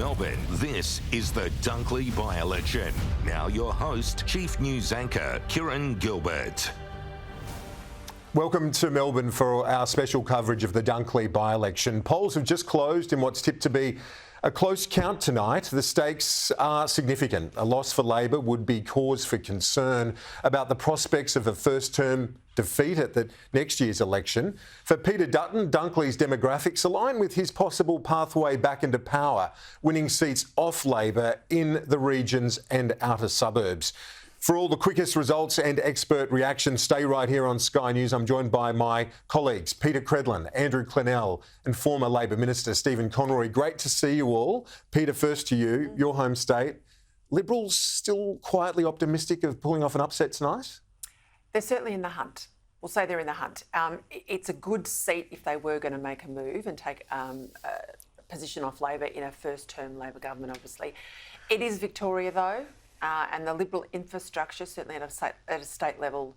Melbourne, this is the Dunkley by-election. Now your host, Chief News Anchor, Kieran Gilbert. Welcome to Melbourne for our special coverage of the Dunkley by-election. Polls have just closed in what's tipped to be a close count tonight. The stakes are significant. A loss for Labor would be cause for concern about the prospects of a first-term defeat at the next year's election. For Peter Dutton, Dunkley's demographics align with his possible pathway back into power, winning seats off Labor in the regions and outer suburbs. For all the quickest results and expert reactions, stay right here on Sky News. I'm joined by my colleagues, Peter Credlin, Andrew Clennell and former Labor Minister Stephen Conroy. Great to see you all. Peter, first to you, your home state. Liberals still quietly optimistic of pulling off an upset tonight? They're certainly in the hunt. We'll say they're in the hunt. It's a good seat if they were going to make a move and take a position off Labor in a first-term Labor government, obviously. It is Victoria, though. And the Liberal infrastructure, certainly at a state level,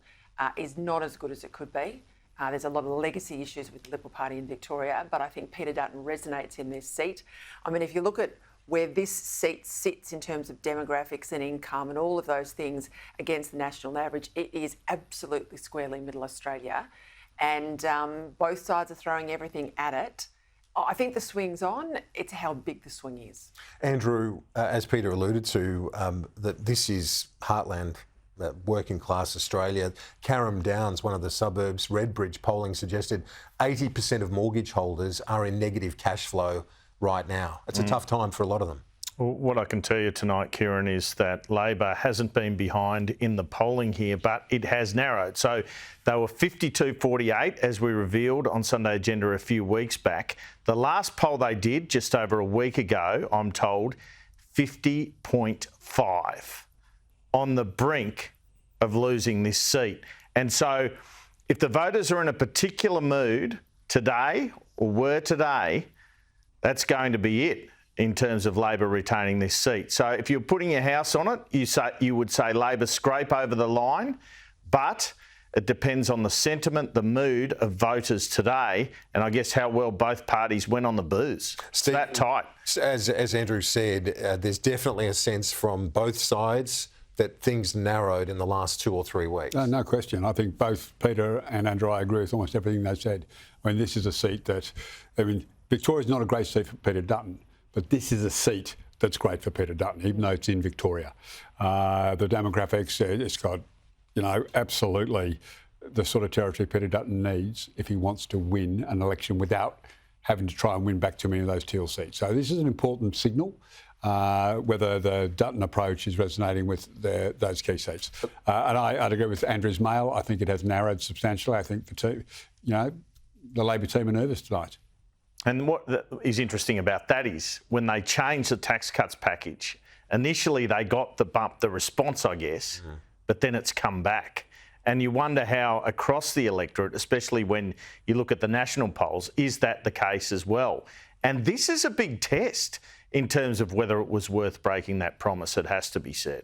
is not as good as it could be. There's a lot of legacy issues with the Liberal Party in Victoria, but I think Peter Dutton resonates in this seat. I mean, if you look at where this seat sits in terms of demographics and income and all of those things against the national average, it is absolutely squarely middle Australia. And both sides are throwing everything at it. I think the swing's on. It's how big the swing is. Andrew, as Peter alluded to, that this is heartland, working class Australia. Carrum Downs, one of the suburbs, Redbridge polling suggested 80% of mortgage holders are in negative cash flow right now. It's a tough time for a lot of them. Well, what I can tell you tonight, Kieran, is that Labor hasn't been behind in the polling here, but it has narrowed. So they were 52-48, as we revealed on Sunday Agenda a few weeks back. The last poll they did just over a week ago, I'm told, 50.5, on the brink of losing this seat. And so if the voters are in a particular mood today, or were today, that's going to be it in terms of Labor retaining this seat. So if you're putting your house on it, you would say Labor scrape over the line, but it depends on the sentiment, the mood of voters today, and I guess how well both parties went on the booze. Steve, that tight. As Andrew said, there's definitely a sense from both sides that things narrowed in the last 2 or 3 weeks. No question. I think both Peter and Andrew, I agree with almost everything they said. I mean, this is a seat that, Victoria's not a great seat for Peter Dutton, but this is a seat that's great for Peter Dutton, even though it's in Victoria. The demographics, it's got, absolutely the sort of territory Peter Dutton needs if he wants to win an election without having to try and win back too many of those teal seats. So this is an important signal, whether the Dutton approach is resonating with those key seats. And I'd agree with Andrew's mail. I think it has narrowed substantially. I think the Labor team are nervous tonight. And what is interesting about that is when they changed the tax cuts package, initially they got the response, I guess, but then it's come back. And you wonder how across the electorate, especially when you look at the national polls, is that the case as well? And this is a big test in terms of whether it was worth breaking that promise, it has to be said.